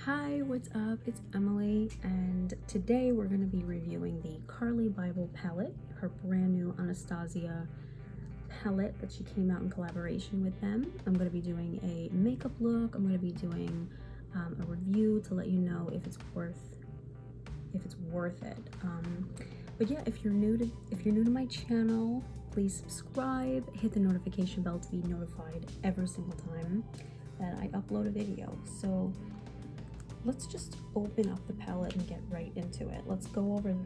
Hi, what's up? It's Emily, and today we're going to be reviewing the Carli Bybel palette, her brand new Anastasia palette that she came out in collaboration with them. I'm going to be doing a makeup look. I'm going to be doing a review to let you know if it's worth it. But yeah, if you're new to my channel, please subscribe, hit the notification bell to be notified every single time that I upload a video. So let's just open up the palette and get right into it. Let's go over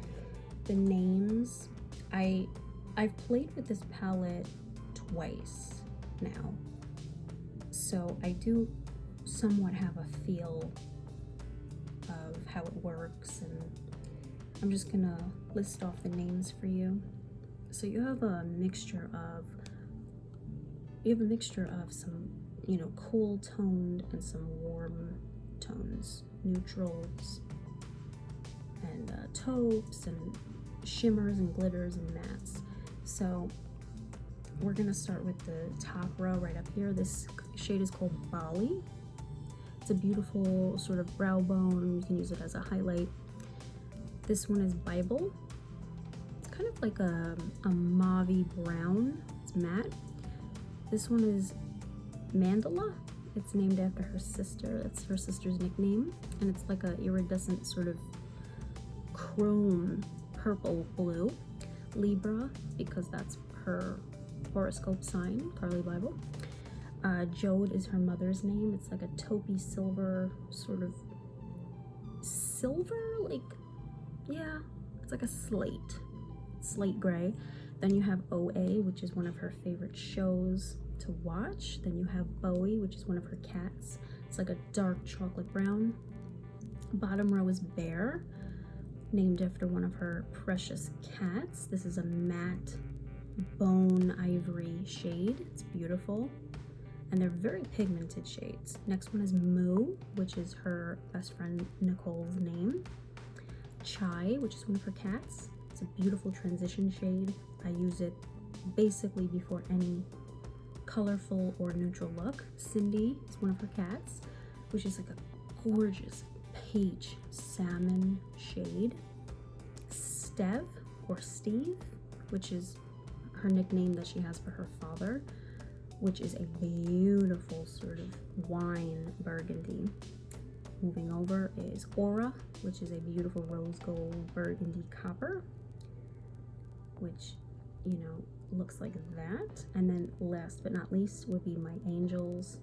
the names. I've played with this palette twice now, so I do somewhat have a feel of how it works, and I'm just gonna list off the names for you. So you have a mixture of some, cool toned and some warm tones, neutrals and taupes and shimmers and glitters and mattes. So we're gonna start with the top row right up here. This shade is called Bali. It's a beautiful sort of brow bone. You can use it as a highlight. This one is Bybel. It's kind of like a mauve brown. It's matte. This one is Mandala. It's named after her sister. That's her sister's nickname, and it's like a iridescent sort of chrome purple blue. Libra, because that's her horoscope sign, Carli Bybel. Jode is her mother's name. It's like a taupey silver, sort of silver, it's like a slate gray. Then you have OA, which is one of her favorite shows to watch. Then you have Bowie, which is one of her cats. It's like a dark chocolate brown. Bottom row is Bear, named after one of her precious cats. This is a matte bone ivory shade. It's beautiful, and they're very pigmented shades. Next one is Moo, which is her best friend Nicole's name. Chai, which is one of her cats. It's a beautiful transition shade. I use it basically before any colorful or neutral look. Cindy is one of her cats, which is like a gorgeous peach salmon shade. Stev, or Steve, which is her nickname that she has for her father, which is a beautiful sort of wine burgundy. Moving over is Aura, which is a beautiful rose gold burgundy copper, which, looks like that. And then last but not least would be My Angels,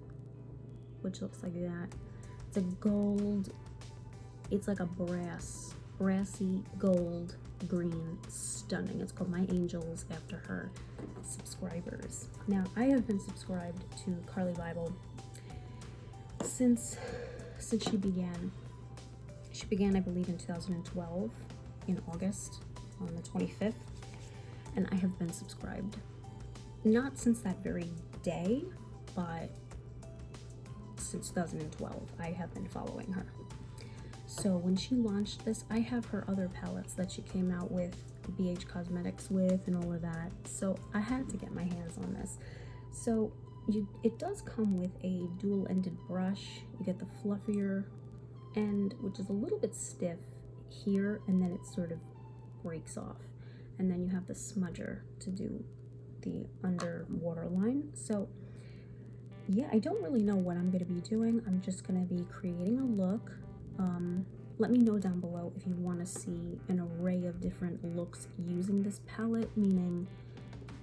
which looks like that. It's a gold, it's like a brassy gold green, stunning. It's called My Angels after her subscribers. Now, I have been subscribed to Carli Bybel since she began. She began, I believe, in 2012 in August on the 25th. And I have been subscribed, not since that very day, but since 2012, I have been following her. So when she launched this, I have her other palettes that she came out with, BH Cosmetics with, and all of that. So I had to get my hands on this. So it does come with a dual-ended brush. You get the fluffier end, which is a little bit stiff here, and then it sort of breaks off. And then you have the smudger to do the underwater line. So yeah, I don't really know what I'm going to be doing. I'm just going to be creating a look. Let me know down below if you want to see an array of different looks using this palette, meaning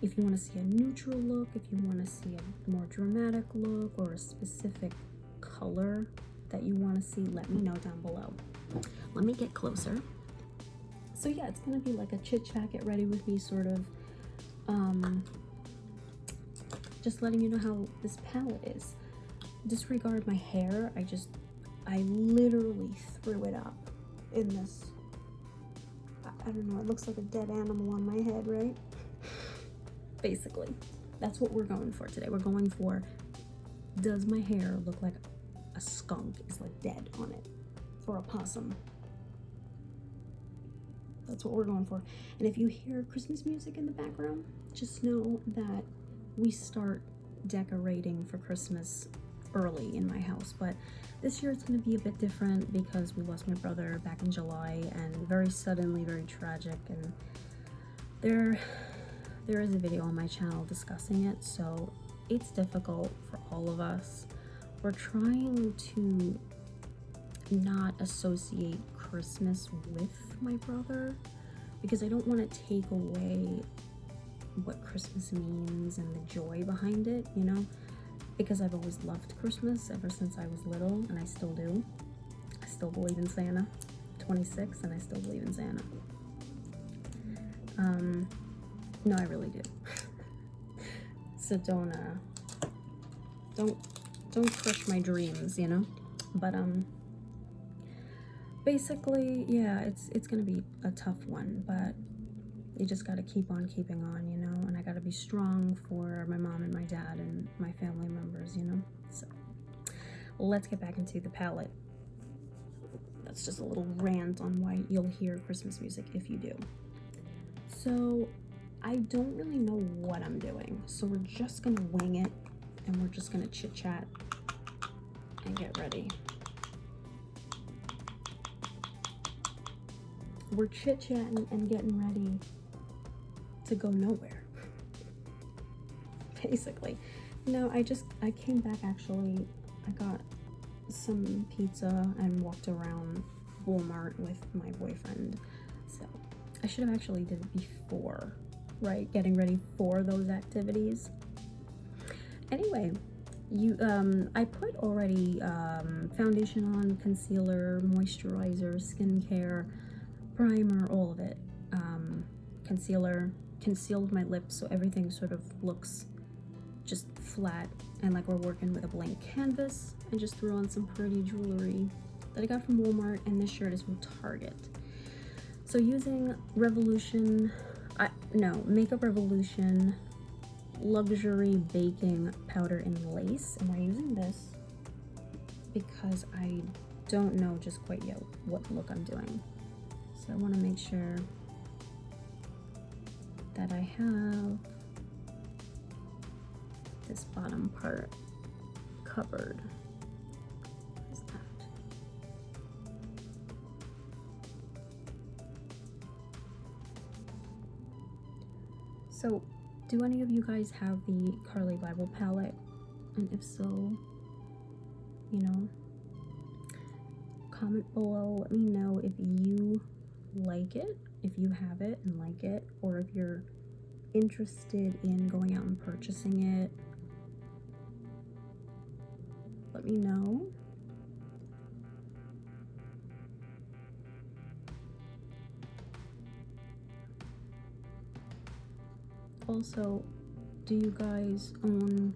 if you want to see a neutral look, if you want to see a more dramatic look, or a specific color that you want to see, let me know down below. Let me get closer. So yeah, it's gonna be like a chit chat, get ready with me sort of, just letting you know how this palette is. Disregard my hair. I literally threw it up in this, I don't know, it looks like a dead animal on my head, right? Basically, that's what we're going for today. We're going for, does my hair look like a skunk is like dead on it, or a possum? That's what we're going for. And if you hear Christmas music in the background, just know that we start decorating for Christmas early in my house. But this year it's going to be a bit different because we lost my brother back in July, and very suddenly, very tragic. And there is a video on my channel discussing it, so it's difficult for all of us. We're trying to not associate Christmas with my brother because I don't want to take away what Christmas means and the joy behind it, you know, because I've always loved Christmas ever since I was little, and I still do. I still believe in Santa. I'm 26 and I still believe in Santa. No, I really do. So don't crush my dreams, you know. But basically, yeah, it's gonna be a tough one, but you just gotta keep on keeping on, you know. And I gotta be strong for my mom and my dad and my family members, you know. So let's get back into the palette. That's just a little rant on why you'll hear Christmas music if you do. So I don't really know what I'm doing, so we're just gonna wing it, and we're just gonna chit chat and get ready. We're chit chatting and getting ready to go nowhere, basically. No, I came back actually. I got some pizza and walked around Walmart with my boyfriend. So I should have actually did it before, right? Getting ready for those activities. Anyway, I put already foundation on, concealer, moisturizer, skincare, primer, all of it. Concealer, concealed my lips so everything sort of looks just flat and like we're working with a blank canvas. I just threw on some pretty jewelry that I got from Walmart, and this shirt is from Target. So using Makeup Revolution Luxury Baking Powder in Lace, and we're using this because I don't know just quite yet what look I'm doing. So I want to make sure that I have this bottom part covered. What is that? So, do any of you guys have the Carli Bybel palette? And if so, you know, comment below, let me know if you like it, if you have it and like it, or if you're interested in going out and purchasing it. Let me know. Also, do you own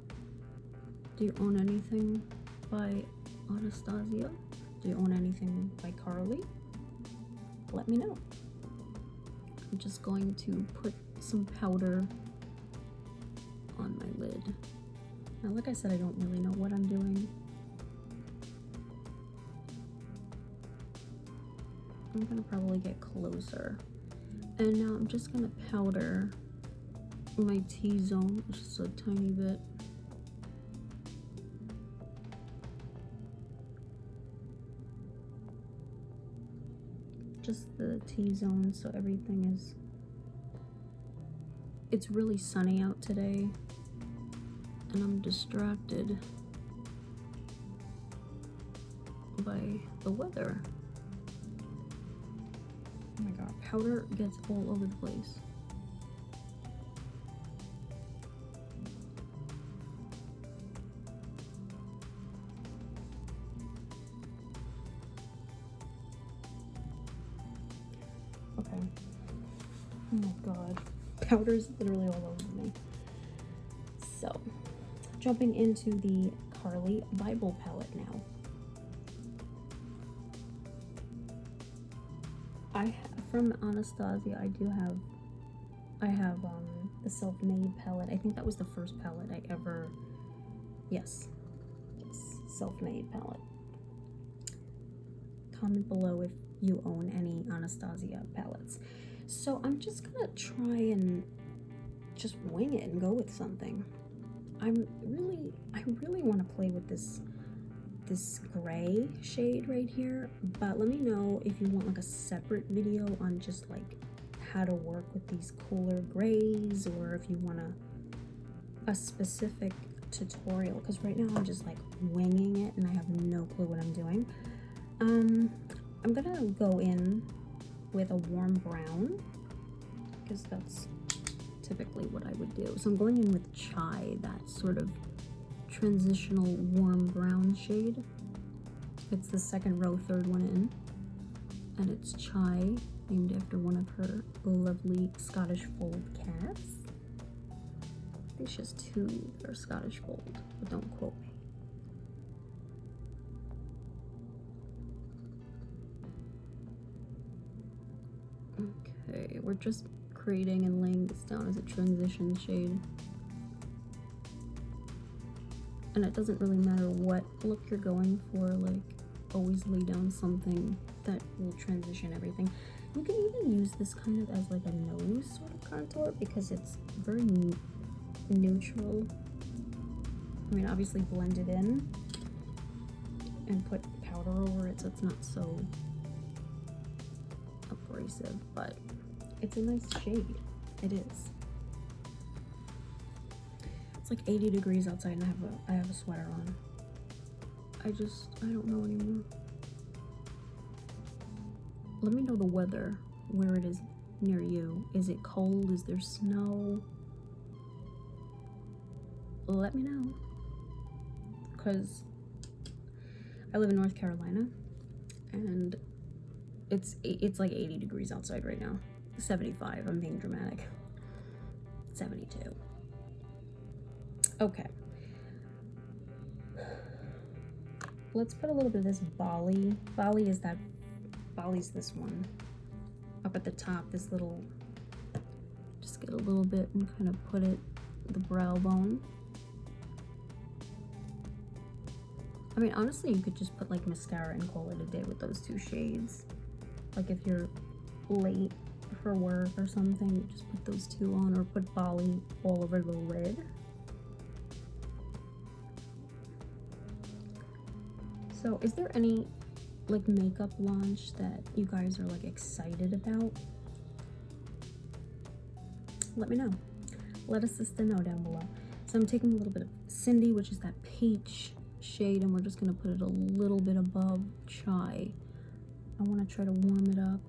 anything by Anastasia? Do you own anything by Carli? Let me know. I'm just going to put some powder on my lid. Now, like I said, I don't really know what I'm doing. I'm gonna probably get closer. And now I'm just gonna powder my T-zone just a tiny bit. Just the T-zone so everything is... It's really sunny out today and I'm distracted by the weather. Oh my god, powder gets all over the place. Okay. Oh my god. Powder's literally all over me. So, jumping into the Carli Bybel palette now. From Anastasia, I have the Self-Made palette. I think that was the first palette I ever, yes, Self-Made palette. Comment below if you own any Anastasia palettes. So I'm just gonna try and just wing it and go with something. I really want to play with this gray shade right here, but let me know if you want like a separate video on just like how to work with these cooler grays, or if you want a specific tutorial, because right now I'm just like winging it and I have no clue what I'm doing. I'm gonna go in with a warm brown because that's typically what I would do. So I'm going in with Chai, that sort of transitional warm brown shade. It's the second row, third one in, and it's Chai, named after one of her lovely Scottish fold cats. I think she has two that are Scottish fold, but don't quote me. Okay, we're just creating and laying this down as a transition shade. And it doesn't really matter what look you're going for, like always lay down something that will transition everything. You can even use this kind of as like a nose sort of contour because it's very neutral. I mean, obviously blend it in and put powder over it so it's not so abrasive, but it's a nice shade. It is. It's like 80 degrees outside and I have a sweater on. I don't know anymore. Let me know the weather, where it is near you. Is it cold? Is there snow? Let me know. Because I live in North Carolina and it's like 80 degrees outside right now. 75, I'm being dramatic. 72. Okay. Let's put a little bit of this Bali. Bali's this one. Up at the top, this little, just get a little bit and kind of put it, the brow bone. I mean, honestly, you could just put like mascara and call it a day with those two shades. Like if you're late for work or something, just put those two on, or put Bali all over the lid. So is there any like makeup launch that you guys are like excited about? Let me know. Let us sister know down below. So I'm taking a little bit of Cindy, which is that peach shade, and we're just gonna put it a little bit above Chai. I want to try to warm it up,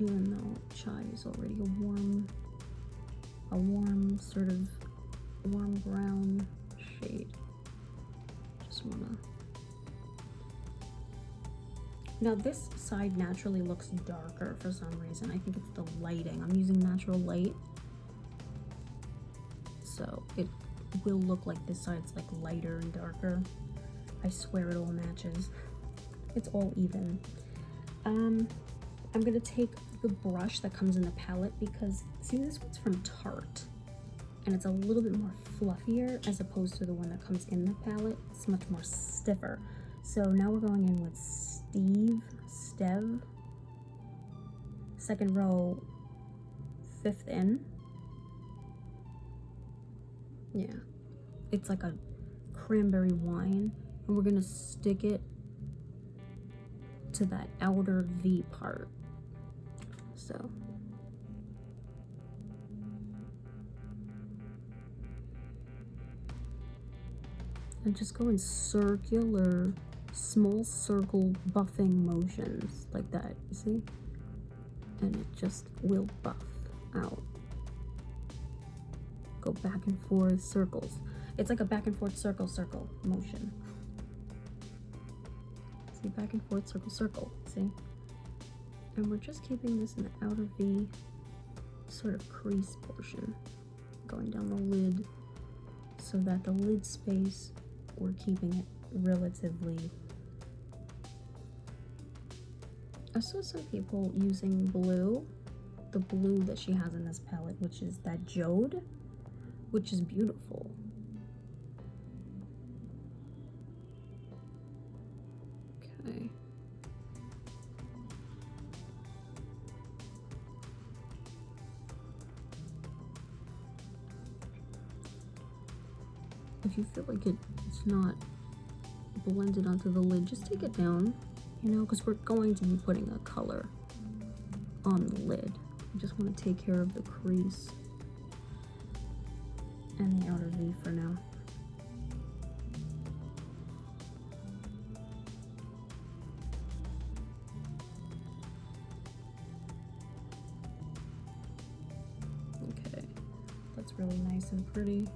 even though Chai is already a warm sort of warm brown shade. Just wanna. Now this side naturally looks darker for some reason. I think it's the lighting. I'm using natural light, so it will look like this side's like lighter and darker. I swear it all matches. It's all even. I'm gonna take the brush that comes in the palette because see, this one's from Tarte and it's a little bit more fluffier as opposed to the one that comes in the palette. It's much more stiffer. So now we're going in with Stev, second row, fifth in. Yeah, it's like a cranberry wine, and we're gonna stick it to that outer V part. So and just go in circular, small circle buffing motions like that, you see? And it just will buff out. Go back and forth circles. It's like a back and forth circle motion. See, back and forth circle, see? And we're just keeping this in the outer V sort of crease portion, going down the lid, so that the lid space, we're keeping it relatively. I saw some people using blue, the blue that she has in this palette, which is that Jode, which is beautiful. Okay. if you feel like it's not blended onto the lid, just take it down, you know, because we're going to be putting a color on the lid. I just want to take care of the crease and the outer V for now. Okay, that's really nice and pretty.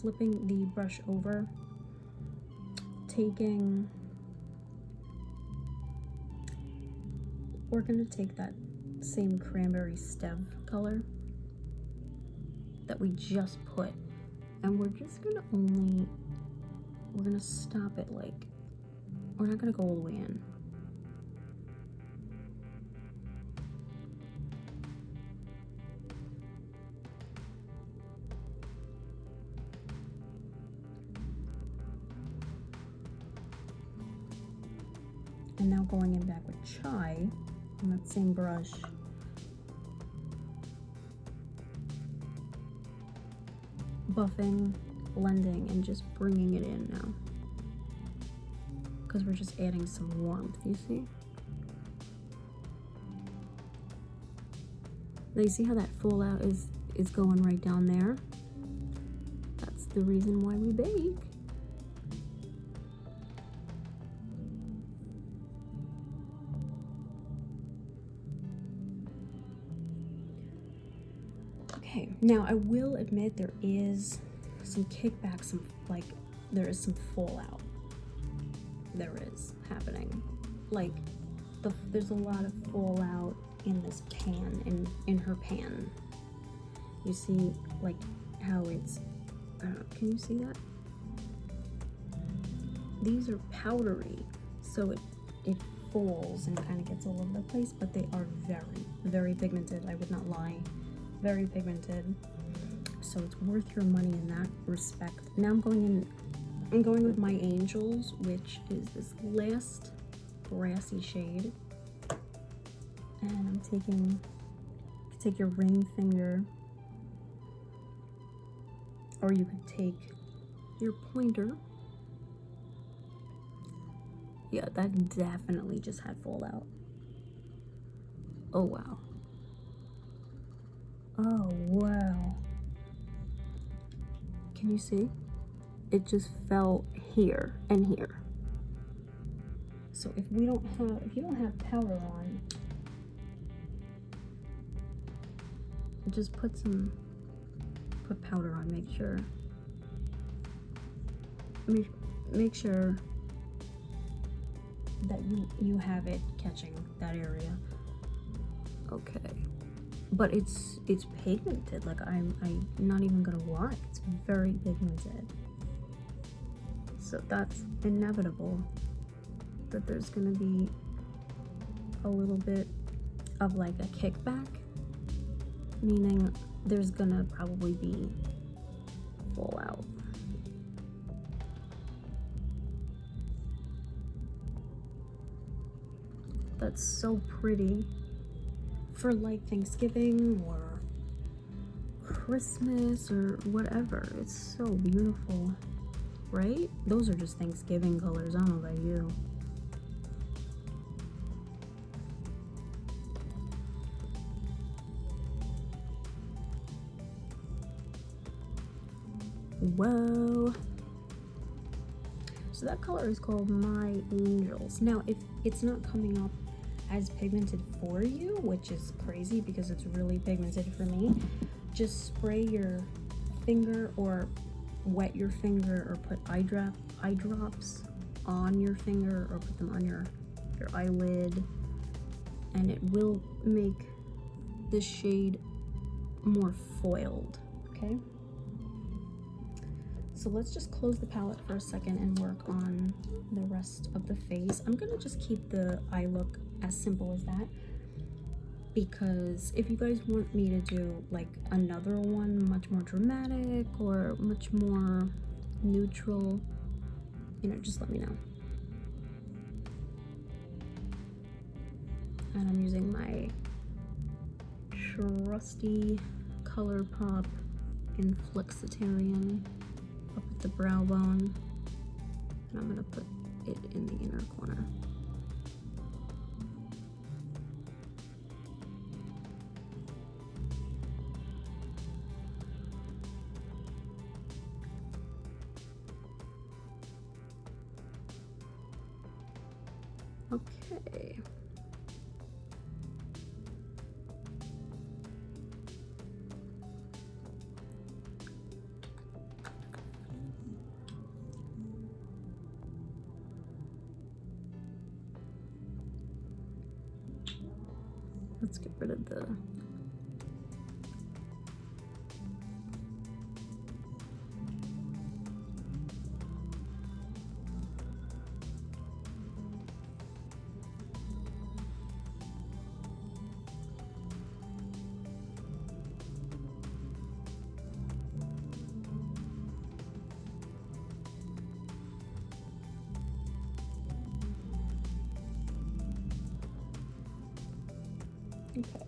Flipping the brush over, we're gonna take that same cranberry stev color that we just put, and we're just gonna we're gonna stop it, like, we're not gonna go all the way in. And now going in back with Chai on that same brush. Buffing, blending, and just bringing it in now. Because we're just adding some warmth, you see? Now you see how that fallout is going right down there? That's the reason why we bake. Okay, now I will admit there is some kickback, there is some fallout. There is happening. Like, there's a lot of fallout in this pan, in her pan. You see, like, how it's, can you see that? These are powdery, so it falls and kind of gets all over the place, but they are very, very pigmented. I would not lie. Very pigmented, so it's worth your money in that respect. Now I'm going with my Angels, which is this last grassy shade, and I'm take your ring finger, or you could take your pointer. Yeah, that definitely just had fallout. Oh wow. Oh, wow. Can you see? It just fell here and here. So if you don't have powder on, just put powder on. Make sure that you have it catching that area. Okay. But it's pigmented, like I'm not even gonna lie, it's very pigmented. So that's inevitable that there's gonna be a little bit of like a kickback, meaning there's gonna probably be fallout. That's so pretty. For like Thanksgiving or Christmas or whatever. It's so beautiful, right? Those are just Thanksgiving colors. I don't know about you. Whoa. So that color is called My Angels. Now, if it's not coming up as pigmented for you, which is crazy because it's really pigmented for me, just spray your finger or wet your finger or put eye drops on your finger or put them on your eyelid, and it will make the shade more foiled. Okay, so let's just close the palette for a second and work on the rest of the face. I'm gonna just keep the eye look as simple as that, because if you guys want me to do like another one much more dramatic or much more neutral, you know, just let me know. And I'm using my trusty ColourPop in Flexitarian up at the brow bone. And I'm gonna put it in the inner corner. Okay. Let's get rid of the okay.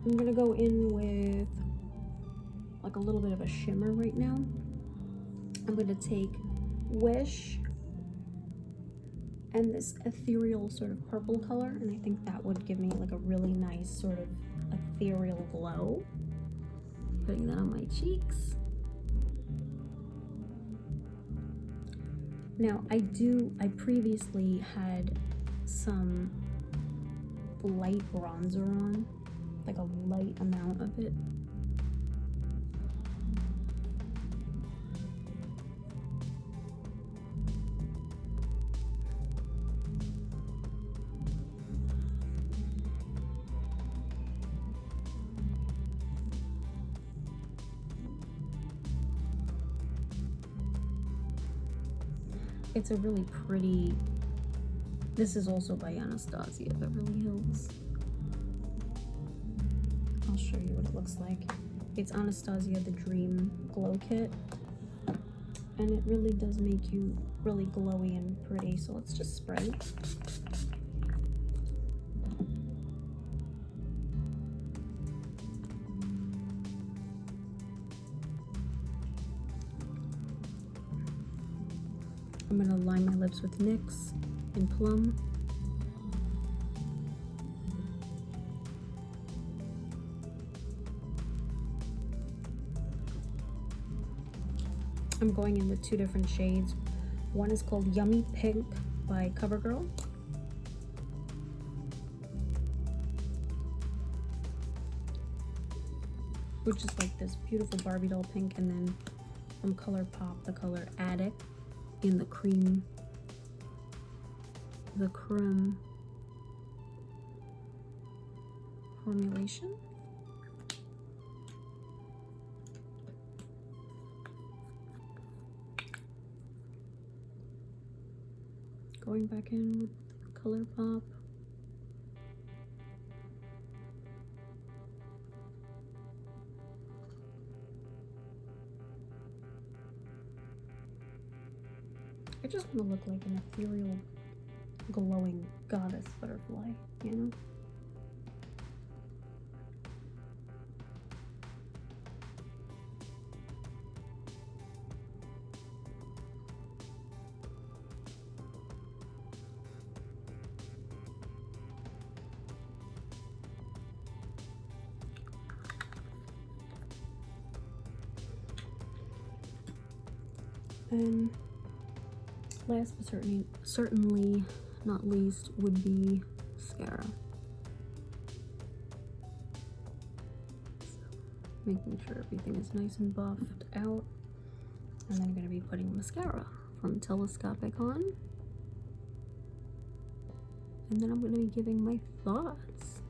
I'm gonna go in with like a little bit of a shimmer right now. I'm gonna take Wish and this ethereal sort of purple color, and I think that would give me like a really nice sort of ethereal glow. Putting that on my cheeks. Now I previously had some light bronzer on, like a light amount of it. It's a really pretty, this is also by Anastasia Beverly Hills. I'll show you what it looks like. It's Anastasia the Dream Glow Kit, and it really does make you really glowy and pretty. So let's just spray. I'm gonna line my lips with NYX in Plum. I'm going in with two different shades. One is called Yummy Pink by CoverGirl. Which is like this beautiful Barbie doll pink, and then from ColourPop, the color Addict in the creme formulation. Going back in with ColourPop. I just want to look like an ethereal, glowing goddess butterfly, you know? And last but certainly not least would be mascara. So, making sure everything is nice and buffed out. And then I'm going to be putting mascara from Telescopic on. And then I'm going to be giving my thoughts.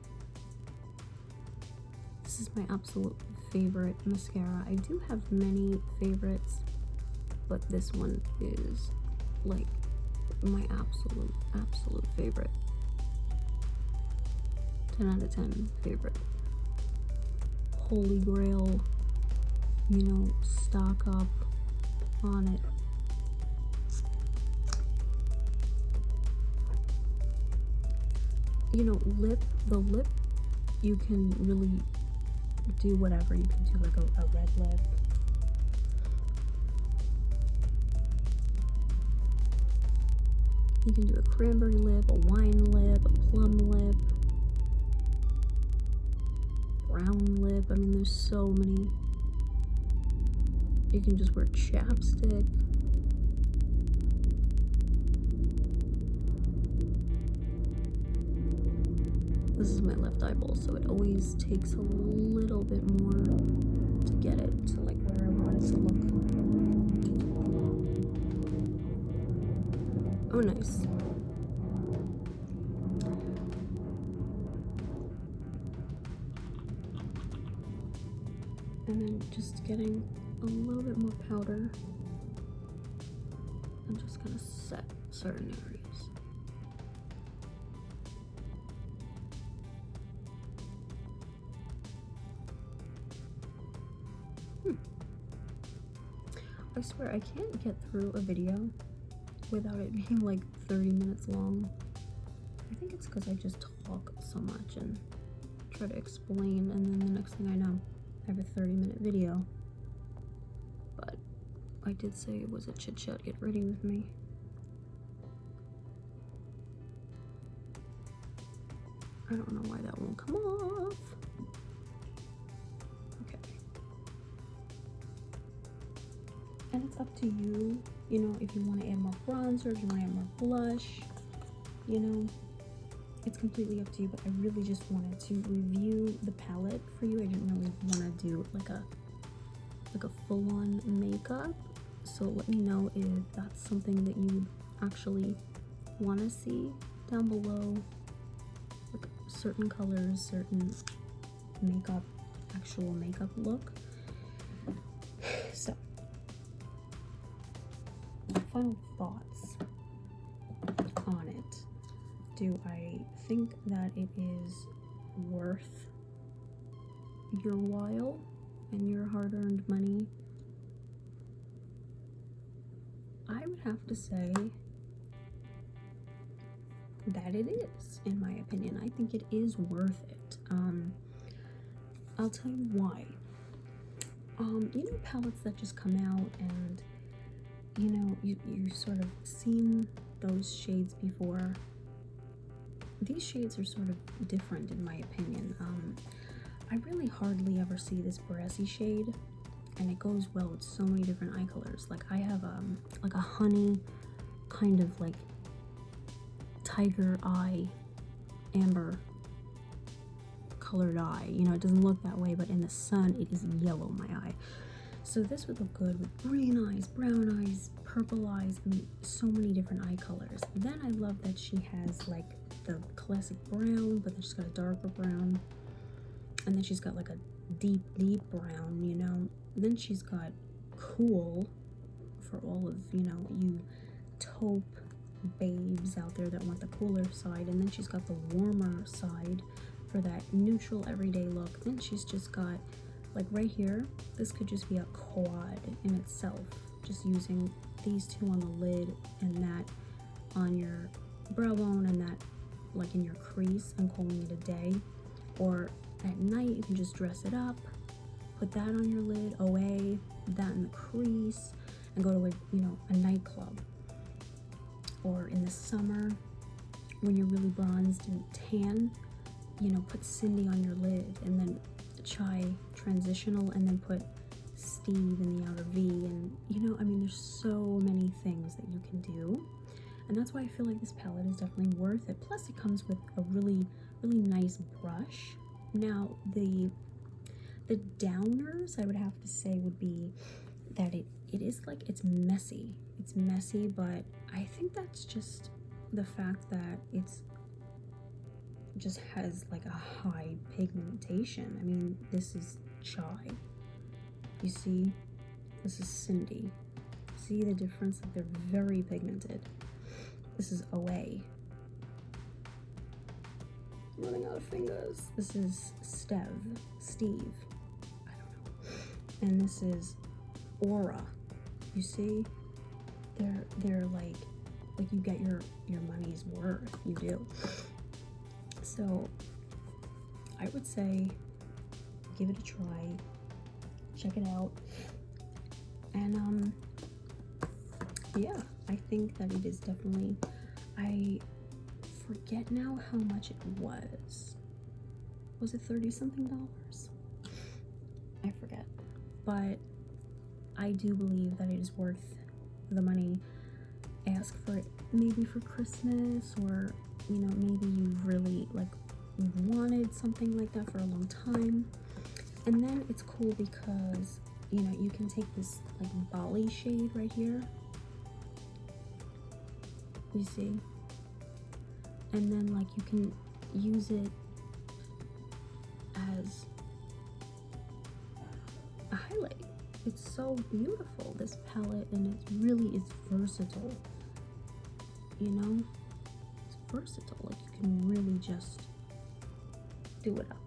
This is my absolute favorite mascara. I do have many favorites, but this one is like my absolute favorite. 10 out of 10 favorite. holy grail, you know, stock up on it. You know, the lip, you can really do whatever. You can do like a red lip. You can do a cranberry lip, a wine lip, a plum lip, brown lip. I mean, there's so many. You can just wear chapstick. This is my left eyeball, so it always takes a little bit more to get it to like where I want it to look. Oh, nice. And then just getting a little bit more powder. I'm just gonna set certain areas. I swear I can't get through a video without it being like 30 minutes long. I think it's because I just talk so much and try to explain, and then the next thing I know, I have a 30-minute video. But I did say it was a chit chat. Get ready with me. I don't know why that won't come off. And it's up to you, you know, if you want to add more bronzer, if you want to add more blush, you know, it's completely up to you. But I really just wanted to review the palette for you. I didn't really want to do like a full-on makeup, so let me know if that's something that you actually want to see down below, like certain colors, certain makeup, actual makeup look. So final thoughts on it. Do I think that it is worth your while and your hard-earned money? I would have to say that it is, in my opinion. I think it is worth it. I'll tell you why. You know, palettes that just come out and you know, you sort of seen those shades before. These shades are sort of different in my opinion. I really hardly ever see this brassy shade, and it goes well with so many different eye colors. Like I have like a honey kind of like tiger eye, amber colored eye. You know, it doesn't look that way, but in the sun it is yellow, my eye. So this would look good with green eyes, brown eyes, purple eyes. I mean, so many different eye colors. Then I love that she has like the classic brown, but then she's got a darker brown. And then she's got like a deep, deep brown, you know. Then she's got cool for all of, you know, you taupe babes out there that want the cooler side. And then she's got the warmer side for that neutral everyday look. Then she's just got, like right here, this could just be a quad in itself, just using these two on the lid and that on your brow bone and that like in your crease and calling it a day. Or at night you can just dress it up, put that on your lid, OA, that in the crease, and go to a, you know, a nightclub. Or in the summer when you're really bronzed and tan, you know, put Cindy on your lid, and then Chai transitional, and then put Steve in the outer V. And you know, I mean, there's so many things that you can do, and that's why I feel like this palette is definitely worth it. Plus it comes with a really nice brush. Now the downers I would have to say would be that it is like, it's messy, but I think that's just the fact that it's just has like a high pigmentation. I mean, this is Chai, you see, this is Cindy. See the difference? Like, they're very pigmented. This is OA. I'm running out of fingers. This is Steve. and this is Aura. You see, they're like you get your money's worth. You do. So I would say give it a try, check it out, and yeah, I think that it is definitely, I forget now how much it was. Was it 30 something dollars? I forget, but I do believe that it is worth the money. Ask for it maybe for Christmas, or you know, maybe you really like wanted something like that for a long time. And then it's cool because, you know, you can take this like Bali shade right here, you see, and then like you can use it as a highlight. It's so beautiful, this palette, and it really is versatile, you know. It's versatile, like you can really just do it up.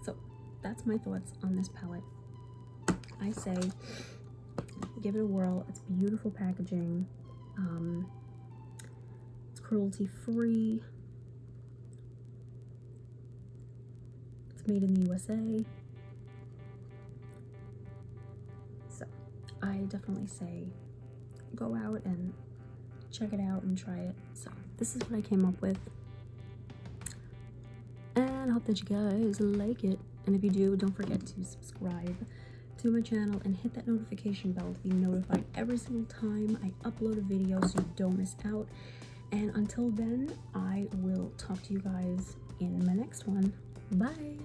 So that's my thoughts on this palette. I say give it a whirl. It's beautiful packaging. It's cruelty free. It's made in the USA. So I definitely say go out and check it out and try it. So this is what I came up with, and I hope that you guys like it. And if you do, don't forget to subscribe to my channel and hit that notification bell to be notified every single time I upload a video so you don't miss out. And until then, I will talk to you guys in my next one. Bye.